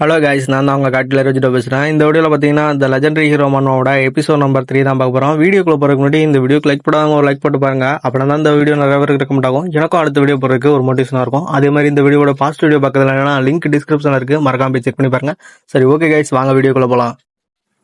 Hello guys, நான் தான் உங்கள் காட்டில் ரோஜிட்டோ பேசுகிறேன். இந்த வீடியோவில் பார்த்தீங்கன்னா இந்த லெஜெண்டரி ஹீரோ மன்னோட எபிசோட் நம்பர் 3 தான் பார்க்க போகிறோம். வீடியோக்குள்ள போகிறதுக்கு முன்னாடி இந்த வீடியோக்கு லைக் போடாமல் ஒரு லைக் போட்டு பாருங்க. அப்படின்னா தான் இந்த வீடியோ நிறைய பேருக்கு ரெக்கமெண்ட் ஆகும். எனக்கும் அடுத்த வீடியோ போகிறதுக்கு ஒரு மோட்டிவேஷனாக இருக்கும். அதே மாதிரி இந்த வீடியோட பாஸ்ட் வீடியோ பார்க்கறதுல லிங்க் டிஸ்கிரிப்ஷனில் இருக்குது, மறக்காம போய் செக் பண்ணி பாருங்க. சரி, ஓகே கைஸ், வாங்க வீடியோக்குள்ள போகலாம்.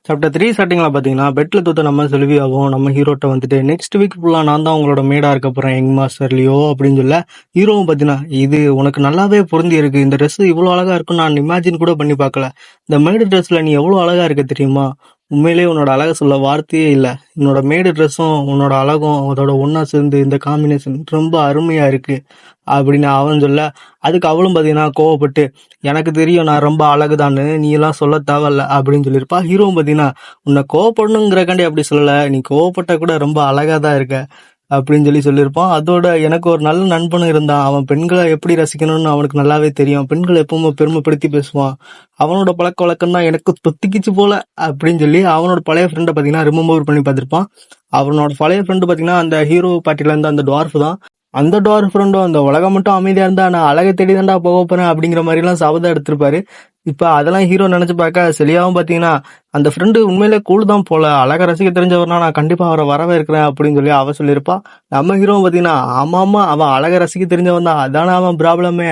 சாப்டர் 3 ஸ்டார்டிங்கில் பார்த்தீங்கன்னா பெட்டில் தூத்த நம்ம செல்வியாவும் நம்ம ஹீரோட்ட வந்துட்டு நெக்ஸ்ட் வீக் ஃபுல்லாக நான் தான் உங்களோட மேடாக இருக்க போகிறேன் யங் மாஸ்டர்லையோ அப்படின்னு சொல்ல, ஹீரோவும் பார்த்தீங்கன்னா இது உனக்கு நல்லாவே பொருந்தி இருக்கு, இந்த ட்ரெஸ் இவ்வளோ அழகாக இருக்குன்னு நான் இமேஜின் கூட பண்ணி பார்க்கல, இந்த மேடு ட்ரெஸ்ஸில் நீ எவ்வளோ அழகாக இருக்க தெரியுமா, உண்மையிலேயே உன்னோட அழகை சொல்ல வார்த்தையே இல்லை, என்னோட மேடு ட்ரெஸ்ஸும் உன்னோட அழகும் அதோட ஒன்றா சேர்ந்து இந்த காம்பினேஷன் ரொம்ப அருமையாக இருக்கு அப்படின்னு அவன் சொல்ல, அதுக்கு அவளும் பார்த்தீங்கன்னா கோவப்பட்டு எனக்கு தெரியும் நான் ரொம்ப அழகுதான்னு, நீ எல்லாம் சொல்ல தேவையில்ல அப்படின்னு சொல்லியிருப்பா. ஹீரோவும் பார்த்தீங்கன்னா உன்னை கோவப்படணுங்கிறக்காண்டி அப்படி சொல்லலை, நீ கோவப்பட்ட கூட ரொம்ப அழகாக தான் இருக்க அப்படின்னு சொல்லியிருப்பான். அதோட எனக்கு ஒரு நல்ல நண்பனும் இருந்தான், அவன் பெண்களை எப்படி ரசிக்கணும்னு அவனுக்கு நல்லாவே தெரியும், பெண்களை எப்பவுமே பெருமைப்படுத்தி பேசுவான், அவனோட பழக்க வழக்கம் தான் எனக்கு தொத்திக்கிச்சு போல அப்படின்னு சொல்லி அவனோட பழைய ஃப்ரெண்டை பார்த்தீங்கன்னா ரிமெம்பர் பண்ணி பார்த்துருப்பான். அவனோட பழைய ஃப்ரெண்டு பார்த்தீங்கன்னா அந்த ஹீரோ பார்ட்டில இருந்து அந்த டார்ஃப் தான். அந்த டார்ஃப் ஃப்ரெண்டும் அந்த உலகம் மட்டும் அமைதியா இருந்தா நான் அழகை தேடி தாண்டா போக போறேன் அப்படிங்கிற மாதிரி எல்லாம் சபதம் எடுத்திருப்பாரு. இப்ப அதெல்லாம் ஹீரோ நினைச்சு பார்க்க செலியாவும் பாத்தீங்கன்னா அந்த ஃப்ரெண்டு உண்மையிலே கூழ் தான் போல, அழகா ரசிக்க தெரிஞ்சவர்னா நான் கண்டிப்பா அவரை வரவே இருக்கிறேன் அப்படின்னு சொல்லி அவ சொல்லியிருப்பா. நம்ம ஹீரோவும் பாத்தீங்கன்னா ஆமா ஆமா அவன் அழகா ரசிக்க தெரிஞ்சவன் தான், அதான அவன் ப்ராப்ளமே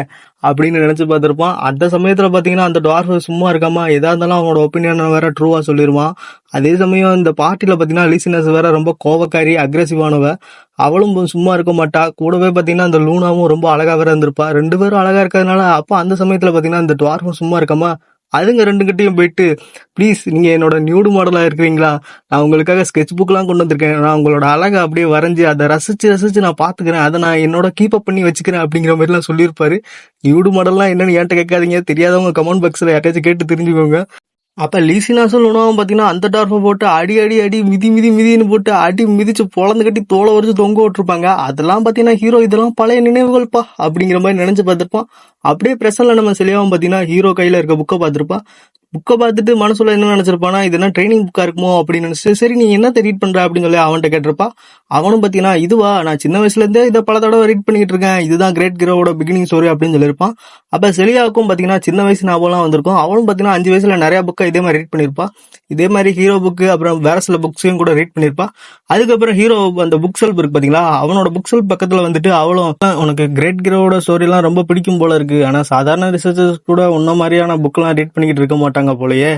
அப்படின்னு நினைச்சு பார்த்திருப்பான். அந்த சமயத்துல பாத்தீங்கன்னா அந்த டார்ஃப் சும்மா இருக்காம எதா இருந்தாலும் அவனோட ஒப்பீனியன் வேற ட்ரூவா சொல்லிடுவான். அதே சமயம் இந்த பார்ட்டில பாத்தீங்கன்னா லீசினஸ் வேற ரொம்ப கோவக்காரி அக்ரெசிவானவ, அவளும் சும்மா இருக்க மாட்டா. கூடவே பாத்தீங்கன்னா அந்த லூனாவும் ரொம்ப அழகா வேற இருந்திருப்பா. ரெண்டு பேரும் அழகா இருக்கிறதுனால அப்ப அந்த சமயத்துல பாத்தீங்கன்னா இந்த டார்ஃபும் சும்மா இருக்காம அதுங்க ரெண்டு கிட்டையும் போயிட்டு ப்ளீஸ் நீங்க என்னோட நியூடு மாடலா இருக்கிறீங்களா, நான் உங்களுக்காக ஸ்கெட்ச் புக்லாம் கொண்டு வந்திருக்கேன், நான் உங்களோட அழகை அப்படியே வரைஞ்சி அதை ரசிச்சு ரசிச்சு நான் பாத்துக்கிறேன், அதை நான் என்னோட கீப் அப் பண்ணி வச்சுக்கிறேன் அப்படிங்கிற மாதிரி எல்லாம் சொல்லியிருப்பாரு. நியூடு மாடல்லாம் என்னன்னு என்கிட்ட கேட்காதீங்க, தெரியாதவங்க கமெண்ட் பாக்ஸ்ல யார்ட்டாச்சும் கேட்டு தெரிஞ்சுக்கோங்க. அப்ப லீசினாசும் உணவும் பாத்தீங்கன்னா அந்த டார்ஃபை போட்டு அடி அடி அடி மிதி மிதி மிதின்னு போட்டு அடி மிதிச்சு பொழந்து கட்டி தோலை வரைச்சு தொங்க விட்டுருப்பாங்க. அதெல்லாம் பாத்தீங்கன்னா ஹீரோ இதெல்லாம் பழைய நினைவுகள்ப்பா அப்படிங்கிற மாதிரி நினைச்சு பார்த்திருப்பான். அப்படியே பிரசன்ல நம்ம செலியாவும் பாத்தீங்கன்னா ஹீரோ கையில இருக்க புக்கை பார்த்திருப்பா. புக்கை பார்த்துட்டு மனசுல என்ன நினைச்சிருப்பானா, இது என்ன ட்ரைனிங் புக்கா இருக்குமோ அப்படின்னு நினைச்சு சரி நீ என்ன ரீட் பண்ற அப்படின்னு சொல்லி அவன்கிட்ட கேட்டிருப்பா. அவனும் பாத்தீங்கன்னா இதுவா, நான் சின்ன வயசுல இருந்தே இதை பல தடவை ரீட் பண்ணிட்டு இருக்கேன், இதுதான் கிரேட் ஹீரோவோட பிகினிங் ஸ்டோரி அப்படின்னு சொல்லியிருப்பான். அப்ப செலியாவுக்கும் பாத்தீங்கன்னா சின்ன வயசு ஞாபகம் வந்திருக்கும். அவனும் பாத்தீங்கன்னா 5 வயசுல நிறைய புக்கை இதே மாதிரி ரீட் பண்ணிருப்பா. இதே மாதிரி ஹீரோ புக்கு அப்புறம் வேற சில புக்ஸையும் கூட ரீட் பண்ணிருப்பா. அதுக்கப்புறம் ஹீரோ அந்த புக் செல்ஃப் இருக்கு பாத்தீங்களா, அவனோட புக் செல்ஃப் பக்கத்துல வந்துட்டு அவளும் உனக்கு கிரேட் ஹீரோவோட ஸ்டோரி எல்லாம் ரொம்ப பிடிக்கும் போல இருக்கு, ஆனா சாதாரண ரிசர்ச்சர்ஸ் கூட உன்ன மாதிரியான புக் எல்லாம் ரீட் பண்ணிக்கிட்டு இருக்க மாட்டாங்க போலயே,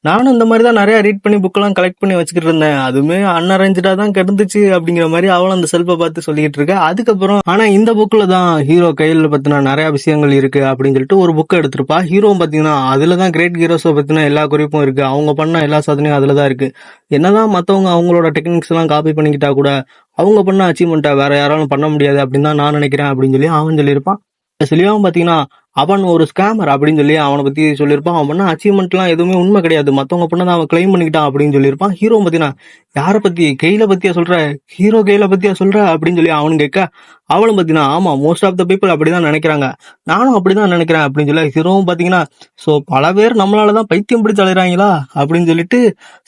நானும் இந்த மாதிரி தான் நிறைய ரீட் பண்ணி புக் எல்லாம் கலெக்ட் பண்ணி வச்சுக்கிட்டு இருந்தேன், அதுவுமே அன்அரேஞ்சா தான் கிடந்துச்சு அப்படிங்கிற மாதிரி அவளும் அந்த செல்ஃபை பார்த்து சொல்லிட்டு இருக்க. அதுக்கப்புறம் ஆனா இந்த புக்ல தான் ஹீரோ கையில பத்தின நிறைய விஷயங்கள் இருக்கு அப்படின்னு சொல்லிட்டு ஒரு புக் எடுத்திருப்பா. ஹீரோவும் பாத்தீங்கன்னா அதுலதான் கிரேட் ஹீரோஸை பத்தின எல்லா குறிப்பும் இருக்கு, அவங்க பண்ண எல்லா சாதனையும் அதுலதான் இருக்கு, என்னதான் மத்தவங்க அவங்களோட டெக்னிக்ஸ் எல்லாம் காப்பி பண்ணிக்கிட்டா கூட அவங்க பண்ண அச்சீவ்மெண்ட்டை வேற யாராலும் பண்ண முடியாது அப்படின்னு தான் நான் நினைக்கிறேன் அப்படின்னு சொல்லி அவன் சொல்லியிருப்பான். செலியாவும் பாத்தீங்கன்னா அவன் ஒரு ஸ்கேமர் அப்படின்னு சொல்லி அவனை பத்தி சொல்லியிருப்பான். அவன் பண்ண அச்சீவ்மெண்ட் எல்லாம் எதுவுமே உண்மை கிடையாது, மத்தவங்க பண்ணதான் அவன் கிளைம் பண்ணிக்கிட்டான் அப்படின்னு சொல்லியிருப்பான். ஹீரோ பாத்தீங்கன்னா யாரை பத்தி, கெயில பத்தியா சொல்ற, ஹீரோ கெயில பத்தியா சொல்ற அப்படின்னு சொல்லி அவனு கேட்க, அவளும் பாத்தீங்கன்னா ஆமா மோஸ்ட் ஆஃப் த பீப்புள் அப்படிதான் நினைக்கிறாங்க, நானும் அப்படிதான் நினைக்கிறேன் அப்படின்னு சொல்லி ஹீரோவும் பாத்தீங்கன்னா சோ பல பேர் நம்மளாலதான் பைத்தியம் பிடிச்சு அலைறாங்களா அப்படின்னு சொல்லிட்டு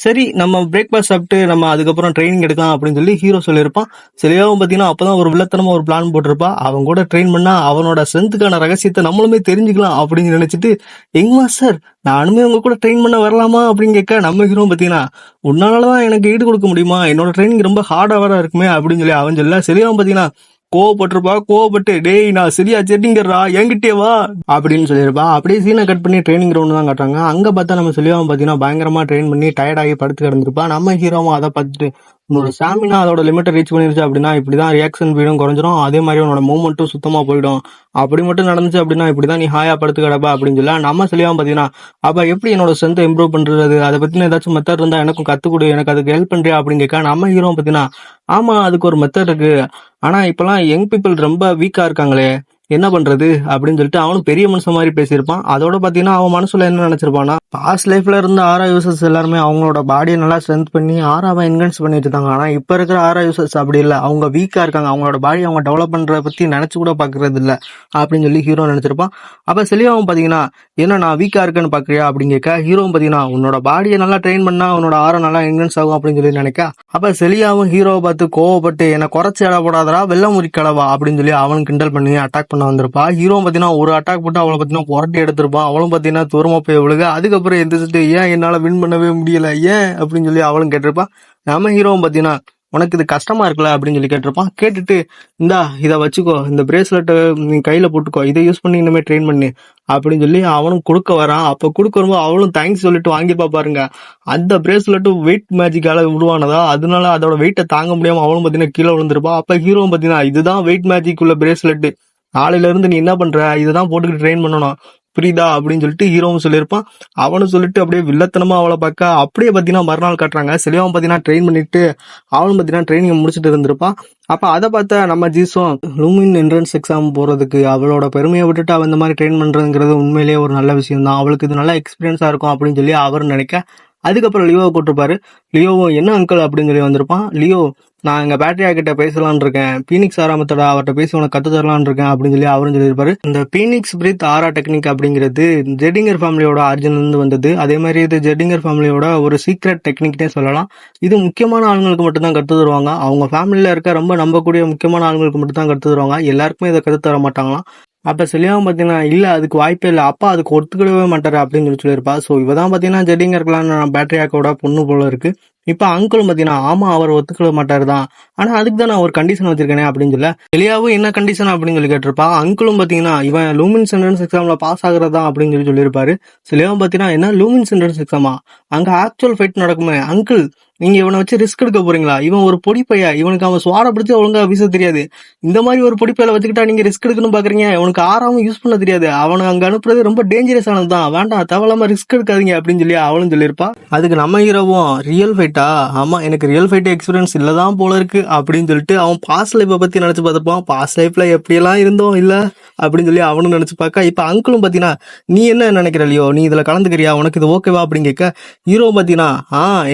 சரி நம்ம பிரேக்ஃபாஸ்ட் சாப்பிட்டு நம்ம அதுக்கப்புறம் ட்ரைனிங் எடுக்கலாம் அப்படின்னு சொல்லி ஹீரோ சொல்லியிருப்பான். செலியாவும் பாத்தீங்கன்னா அப்பதான் ஒரு வில்லத்தனமா ஒரு பிளான் போட்டிருப்பா, அவன் கூட ட்ரெயின் பண்ணா அவனோட ஸ்ட்ரென்த்துக்கான ரகசியத்தை நம்மளுமே தெரிஞ்சுக்கலாம் அப்படின்னு நினைச்சிட்டு யங் மாஸ்டர் நானுமே உங்க கூட ட்ரெயின் பண்ண வரலாமா அப்படின்னு கேட்க, நம்ம ஹீரோ பாத்தீங்கன்னா உன்னாலதான் எனக்கு ஈடு கொடுக்க முடியுமா, என்னோட ட்ரைனிங் ரொம்ப ஹார்டா வேற இருக்குமே அப்படின்னு சொல்லி அவன் சொல்ல, செலியாவும் பாத்தீங்கன்னா கோவப்பட்டிருப்பா. கோவப்பட்டு டேய் நான் சரியா செட்டிங்கறா என்கிட்டே வா அப்படின்னு சொல்லியிருப்பா. அப்படியே சீனை கட் பண்ணி ட்ரைனிங் கிரவுண்ட் தான் காட்டுறாங்க. அங்க பார்த்தா நம்ம செலியாவும் பாத்தீங்கன்னா பயங்கரமா ட்ரெயின் பண்ணி டயர்டாகி படுத்து கிடந்திருப்பா. நம்ம ஹீரோவும் அதை பார்த்துட்டு உன்னோட ஸ்டாமினா அதோட லிமிட்டை ரீச் பண்ணிருச்சு அப்படின்னா இப்படிதான் ரியாக்ஷன் ஸ்பீடும் குறைஞ்சிரும், அதே மாதிரி உன்னோட மூவ்மெண்ட்டும் சுத்தமா போயிடும், அப்படி மட்டும் நடந்துச்சு அப்படின்னா இப்படிதான் நீ ஹாயா படுத்து கிடப்பா அப்படின்னு சொல்ல, நம்ம செலியாவும் பாத்தீங்கன்னா அப்ப எப்படி என்னோட ஸ்ட்ரென்த்தை இம்ப்ரூவ் பண்றது, அதை பத்தின ஏதாச்சும் மெத்தட் இருந்தா எனக்கும் கத்து கொடு, எனக்கு அதுக்கு ஹெல்ப் பண்றியா அப்படின்னு கேட்க, நம்ம ஹீரோவும் பாத்தீங்கன்னா ஆமா அதுக்கு ஒரு மெத்தட் இருக்கு, ஆனா இப்பெல்லாம் யங் பீப்புள் ரொம்ப வீக்கா இருக்காங்களே என்ன பண்றது அப்படின்னு சொல்லிட்டு அவனும் பெரிய மனுஷன் மாதிரி பேசியிருப்பான். அதோட பாத்தீங்கன்னா அவன் மனசுல என்ன நினைச்சிருப்பானா, பாஸ்ட் லைஃப்ல இருந்த ஆரா யூசர்ஸ் எல்லாருமே அவங்களோட பாடியை நல்லா ஸ்ட்ரென்த் பண்ணி ஆராவை என்ஹான்ஸ் பண்ணிட்டு இருந்தாங்க, ஆனா இப்ப இருக்கிற ஆரா யூசர்ஸ் அப்படி இல்லை, அவங்க வீக்கா இருக்காங்க, அவங்களோட பாடி அவங்க டெவலப் பண்றத பத்தி நினைச்சு கூட பாக்குறது இல்ல அப்படின்னு சொல்லி ஹீரோ நினைச்சிருப்பான். அப்ப செலியாவும் பாத்தீங்கன்னா என்ன நான் வீக்கா இருக்கேன்னு பாக்குறியா அப்படின்னு கேட்க, ஹீரோவும் பாத்தீங்கன்னா உன்னோட பாடியை நல்லா ட்ரெயின் பண்ணா உன்னோட ஆரா நல்லா என்ஹான்ஸ் ஆகும் அப்படின்னு சொல்லி நினைக்க, அப்ப செலியாவும் ஹீரோவை பார்த்து கோவப்பட்டு என்ன குறைச்சு இட போடாதரா வெள்ள முறி கிளவா அப்படின்னு சொல்லி அவன் கிண்டல் பண்ணி அட்டாக் பண்ண வந்திருப்பா. ஹீரோ பாத்தீங்கன்னா ஒரு அட்டாக் போட்டு அவளை பாத்தீங்கன்னா புரட்டி எடுத்திருப்பான். அவளும் பாத்தீங்கன்னா தூரமா போய் விழுக, அதுக்கப்புறம் எந்திரிச்சிட்டு ஏன் என்னால வின் பண்ணவே முடியல ஏன் அப்படின்னு சொல்லி அவளும் கேட்டிருப்பா. நம்ம ஹீரோவும் பாத்தீங்கன்னா உனக்கு இது கஷ்டமா இருக்குல்ல அப்படின்னு சொல்லி கேட்டிருப்பான். கேட்டுட்டு இந்தா இதை வச்சுக்கோ, இந்த பிரேஸ்லெட்டை நீ கையில போட்டுக்கோ, இதை யூஸ் பண்ணி இனிமே ட்ரெயின் பண்ணு அப்படின்னு சொல்லி அவனும் கொடுக்க வரான். அப்ப கொடுக்க வரும்போது அவளும் தேங்க்ஸ் சொல்லிட்டு வாங்கிப்பா பாருங்க. அந்த பிரேஸ்லெட்டும் வெயிட் மேஜிக்கால உருவானதா, அதனால அதோட வெயிட்டை தாங்க முடியாம அவளும் பாத்தீங்கன்னா கீழே விழுந்திருப்பா. அப்ப ஹீரோவும் பாத்தீங்கன்னா இதுதான் வெயிட் மேஜிக் உள்ள பிரேஸ்லெட், நாளையில இருந்து நீ என்ன பண்ற, இதுதான் போட்டுக்கிட்டு ட்ரெயின் பண்ணணும் புரியுதா அப்படின்னு சொல்லிட்டு ஹீரோவும் சொல்லியிருப்பான். அவனும் சொல்லிட்டு அப்படியே வில்லத்தனமா அவளை பார்க்க அப்படியே பாத்தீங்கன்னா மறுநாள் காட்டுறாங்க. செலியாவும் பாத்தீங்கன்னா ட்ரெயின் பண்ணிட்டு அவளும் பாத்தீங்கன்னா ட்ரைனிங் முடிச்சுட்டு இருந்திருப்பான். அப்ப அதை பார்த்த நம்ம ஜீஸும் லூமின் என்ட்ரன்ஸ் எக்ஸாம் போறதுக்கு அவளோட பெருமையை விட்டுட்டு அவன் இந்த மாதிரி ட்ரெயின் பண்றதுங்கிறது உண்மையிலேயே ஒரு நல்ல விஷயம் தான், அவளுக்கு இது நல்ல எக்ஸ்பீரியன்ஸா இருக்கும் அப்படின்னு சொல்லி அவர் நினைக்க, அதுக்கப்புறம் லியோவை கூட்டிருப்பாரு. லியோவும் என்ன அங்கிள் அப்படின்னு சொல்லி வந்திருப்பான். லியோ நான் எங்க பேட்டரியா கிட்ட பேசலான் இருக்கேன், பீனிக்ஸ் ஆராமத்தோட அவர்கிட்ட பேசி உனக்கு கத்து தரலான் இருக்கேன் அப்படின்னு சொல்லி அவரும் சொல்லியிருப்பாரு. இந்த பீனிக்ஸ் பிரீத் ஆரா டெக்னிக் அப்படிங்கிறது ஜெட்டிங்கர் ஃபேமிலியோட ஆரிஜின்ல இருந்து வந்தது. அதே மாதிரி இது ஜெட்டிங்கர் ஃபேமிலியோட ஒரு சீக்ரெட் டெக்னிக்னே சொல்லலாம். இது முக்கியமான ஆளுங்களுக்கு மட்டும்தான் கத்து தருவாங்க. அவங்க ஃபேமிலியில இருக்க ரொம்ப நம்பக்கூடிய முக்கியமான ஆளுங்களுக்கு மட்டும் தான் கத்து தருவாங்க, எல்லாருக்குமே இதை கத்து தர மாட்டாங்களாம். அப்ப செலியாவும் பாத்தீங்கன்னா இல்ல அதுக்கு வாய்ப்பே இல்லை, அப்பா அதுக்கு ஒத்துக்கிடவே மாட்டாரு அப்படின்னு சொல்லி சொல்லியிருப்பா. சோ இவதான் பாத்தீங்கன்னா ஜெட்டிங்கர்கெல்லாம் பேட்டரியாக்கோட பொண்ணு போல இருக்கு. இப்ப அங்கிளும் பாத்தீங்கன்னா ஆமா அவர் ஒத்துக்கிட மாட்டாரு தான், ஆனா அதுக்கு தான் நான் ஒரு கண்டிஷன் வச்சிருக்கேனே அப்படின்னு சொல்ல, செலியாவும் என்ன கண்டிஷன் அப்படின்னு சொல்லி கேட்டிருப்பா. அங்கிளும் பாத்தீங்கன்னா இவன் லூமின்ஸ் என்ட்ரன்ஸ் எக்ஸாம்ல பாஸ் ஆகுறதா அப்படின்னு சொல்லி சொல்லியிருப்பாரு. செலியாவும் பாத்தீங்கன்னா என்ன லூமின்ஸ் என்ட்ரன்ஸ் எக்ஸாமா, அங்க ஆக்சுவல் ஃபைட் நடக்குமே அங்கிள், நீங்க இவனை வச்சு ரிஸ்க் எடுக்க போறீங்களா, இவன் ஒரு பொடி பையா, இவனுக்கு அவன் சுவாட பிடிச்சி ஒழுங்கா வீச தெரியாது, இந்த மாதிரி ஒரு பொடி பையில வச்சுக்கிட்டா நீங்க ரிஸ்க் எடுக்கணும் பாக்குறீங்க, இவனுக்கு ஆறாவும் யூஸ் பண்ண தெரியாது, அவனை அங்க அனுப்புறது ரொம்ப டேஞ்சரஸ் ஆனது தான், வேண்டாம் தேவையில்லாம ரிஸ்க் எடுக்காதீங்க அப்படின்னு சொல்லி அவளும் சொல்லியிருப்பா. அதுக்கு நம்ம ஹீரோவும் ரியல் ஃபைட்டா, ஆமா எனக்கு ரியல் ஃபைட் எக்ஸ்பீரியன்ஸ் இல்லதான் போல இருக்கு அப்படின்னு சொல்லிட்டு அவன் பாஸ்ட் லைஃப்பை பத்தி நினைச்சு பார்த்துப்பான். பாஸ்ட் லைஃப்ல எப்படியெல்லாம் இருந்தோம் இல்ல அப்படின்னு சொல்லி அவனும் நினைச்சு பார்க்க, இப்ப அங்கிளும் பாத்தீங்கன்னா நீ என்ன நினைக்கிறலையோ, நீ இதுல கலந்துக்கிறியா, உனக்கு இது ஓகேவா அப்படின்னு கேட்க, ஹீரோ பாத்தீங்கன்னா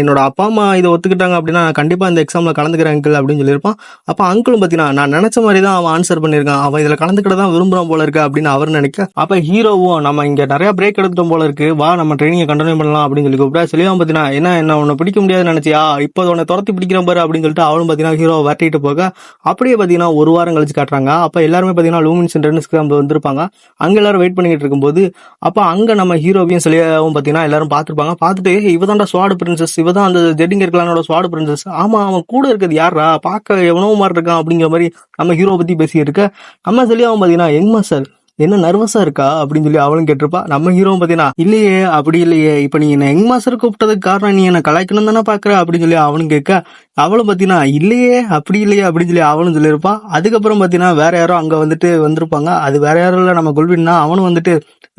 என்னோட அப்பா அம்மா இதை ஒத்துக்கிட்டாங்க அப்படின்னா நான் கண்டிப்பா இந்த எக்ஸாம்ல கலந்துக்கிறேன் அங்கிள் அப்படின்னு சொல்லியிருப்பான். அப்ப அங்கிளும் பாத்தீங்கன்னா நான் நினைச்ச மாதிரி தான் அவன் ஆன்சர் பண்ணிருக்கான், அவன் இதுல கலந்துக்கிட்ட தான் விரும்புறான் போல இருக்கு அப்படின்னு அவர் நினைக்க, அப்ப ஹீரோவும் நம்ம இங்க நிறைய பிரேக் எடுத்துட்டோம் போல இருக்கு, வா நம்ம ட்ரைனிங் கண்டினியூ பண்ணலாம் அப்படின்னு சொல்லி கூப்பிட்டா, செலியாவும் பாத்தீங்கன்னா என்ன உன்னை பிடிக்க முடியாது நினைச்சியா, இப்போ உன்னை துரத்தி பிடிக்கிற பாரு அப்படின்னு சொல்லிட்டு அவளும் பாத்தீங்கன்னா ஹீரோவை வரட்டிட்டு போக, அப்படியே பாத்தீங்கன்னா ஒரு வாரம் கழிச்சு காட்டுறாங்க. அப்ப எல்லாருமே பாத்தீங்கன்னா லூமின்ஸ் என்ட்ரன்ஸ் எக்ஸாம் வந்திருப்பாங்க. அங்க எல்லாரும் வெயிட் பண்ணிட்டு இருக்கும்போது அப்ப அங்க நம்ம ஹீரோவையும் செலியாவும் பாத்தீங்கன்னா எல்லாரும் பாத்துருப்பாங்க. பார்த்துட்டு இவதான்டா ஸ்வாட் பிரின்சஸ், இவதான் அந்த ஜெட்டிங்கர் கிளானோட ஸ்வாட் பிரின்சஸ், ஆமா அவன் கூட இருக்கிறது யாரா, பார்க்க எவனோ மாதிரி இருக்கான் அப்படிங்கிற மாதிரி நம்ம ஹீரோ பத்தி பேசி இருக்க, நம்ம செலியாவும் பாத்தீங்கன்னா யங் மாஸ்டர் என்ன நர்வஸா இருக்கா அப்படின்னு சொல்லி அவளும் கேட்டிருப்பா. நம்ம ஹீரோவும் பாத்தீங்கன்னா இல்லையே அப்படி இல்லையே, இப்ப நீ என்ன யங் மாஸ்டர் கூப்பிட்டதுக்கு காரணம் நீ என்ன கலாய்க்கணும் தானே பாக்குற அப்படின்னு சொல்லி அவனும் கேட்க, அவளும் பாத்தீங்கன்னா இல்லையே அப்படின்னு சொல்லி அவளும் சொல்லியிருப்பா. அதுக்கப்புறம் பாத்தீங்கன்னா வேற யாரோ அங்க வந்திருப்பாங்க. அது வேற யாரும் இல்ல நம்ம குல்வின் தான். அவனும் வந்துட்டு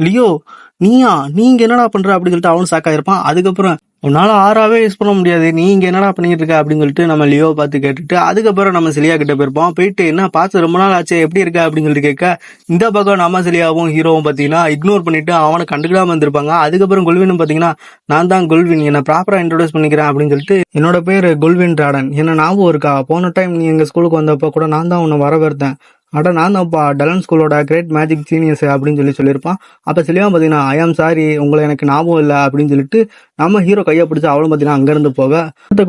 லியோ நீங்க என்னடா பண்ற அப்படின்னு சொல்லிட்டு அவனும் ஷாக் ஆயிருப்பான். அதுக்கப்புறம் உன்னால ஆறாவே யூஸ் பண்ண முடியாது, நீ இங்க என்னடா பண்ணிட்டு இருக்க அப்படின்னு சொல்லிட்டு நம்ம லியோ பார்த்து கேட்டுட்டு அதுக்கப்புறம் நம்ம செலியா கிட்ட போயிருப்போம். போயிட்டு என்ன பார்த்து ரொம்ப நாள் ஆச்சு எப்படி இருக்க அப்படின்னு சொல்லிட்டு கேட்க, இந்த பக்கம் நம்ம செலியாவும் ஹீரோவும் பாத்தீங்கன்னா இக்னோர் பண்ணிட்டு அவனை கண்டுக்கிடாம வந்திருப்பாங்க. அதுக்கப்புறம் குல்வினும் பாத்தீங்கன்னா நான் தான் குல்வின், என்ன ப்ராப்பரா இன்ட்ரோடியூஸ் பண்ணிக்கிறேன் அப்படின்னு சொல்லிட்டு, என்னோட பேரு குல்வின் ராடன், என்ன ஞாபகம் இருக்கா, போன டைம் நீ எங்க ஸ்கூலுக்கு வந்தப்ப கூட நான் தான் உன்னை வரவேற்பேன், அட நான் தான்ப்பா டலன் ஸ்கூலோட கிரேட் மேஜிக் ஜீனியஸ் அப்படின்னு சொல்லி சொல்லியிருப்பான். அப்ப செலியா பாத்தீங்கன்னா ஐ ஆம் சாரி உங்களை எனக்கு ஞாபகம் இல்லை அப்படின்னு சொல்லிட்டு நம்ம ஹீரோ கையை பிடிச்சி அவளும் பாத்தீங்கன்னா அங்க இருந்து போக,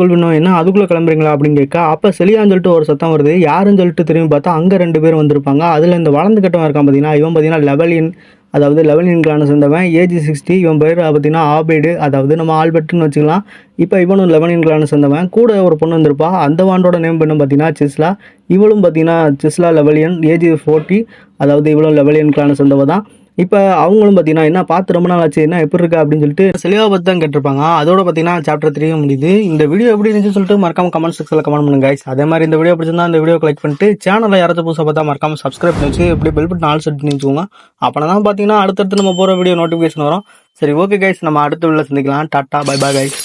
கொள்வினோம் என்ன அதுக்குள்ள கிளம்புறீங்களா அப்படின்னு கேட்க, அப்ப செலியான்னு சொல்லிட்டு ஒரு சத்தம் வருது, யாருன்னு சொல்லிட்டு திரும்பி பார்த்தா அங்க 2 பேரும் வந்திருப்பாங்க. அதுல இந்த வளர்ந்து கட்டவன் இருக்கான் பாத்தீங்கன்னா, இவன் பாத்தீங்கன்னா லெவலின், அதாவது லெவலின் கிளானை சேர்ந்தவன், ஏஜ் 60, இவன் பேர் பார்த்தீங்கன்னா ஆபேடு, அதாவது நம்ம ஆல்பர்ட்னு வச்சுக்கலாம். இப்போ இவனும் லெவலின் கிளானை சேர்ந்தவன், கூட ஒரு பொண்ணு வந்திருப்பா, அந்த வாண்டோட நேம் பண்ண பார்த்தீங்கன்னா செஸ்லா, இவளும் பார்த்தீங்கன்னா செஸ்லா லெவலியன், ஏஜ் 40, அதாவது இவளும் லெவலியன் கிளானை சேர்ந்தவ தான். இப்போ அவங்களும் பார்த்தீங்கன்னா என்ன பார்த்து ரொம்ப நாள் ஆச்சு, என்ன எப்படி இருக்கா அப்படின்னு சொல்லிட்டு செலியாவை பற்றி தான் கேட்டிருப்பாங்க. அதோட பார்த்தீங்கன்னா சாப்டர் 3 முடியுது. இந்த வீடியோ எப்படி இருந்துச்சு சொல்லிட்டு மறக்காம கமெண்ட் செக்ஷனில் கமெண்ட் பண்ணுங்க guys. அதே மாதிரி இந்த வீடியோ பிடிச்சிருந்தா இந்த வீடியோ கிளிக் பண்ணிட்டு சேனலில் யாராச்சும் புதுசாக பார்த்தா மறக்காம சப்ஸ்கிரைப் பண்ணி வச்சு இப்படி பெல் பட்டன் ஆல் செட் பண்ணி வச்சுக்கோங்க. அப்போ தான் பார்த்தீங்கன்னா அடுத்தடுத்து நம்ம போகிற வீடியோ நோட்டிஃபிகேஷன் வரும். சரி ஓகே கைஸ், நம்ம அடுத்த வீடியோவில் சந்திக்கலாம். Tata bye bye guys.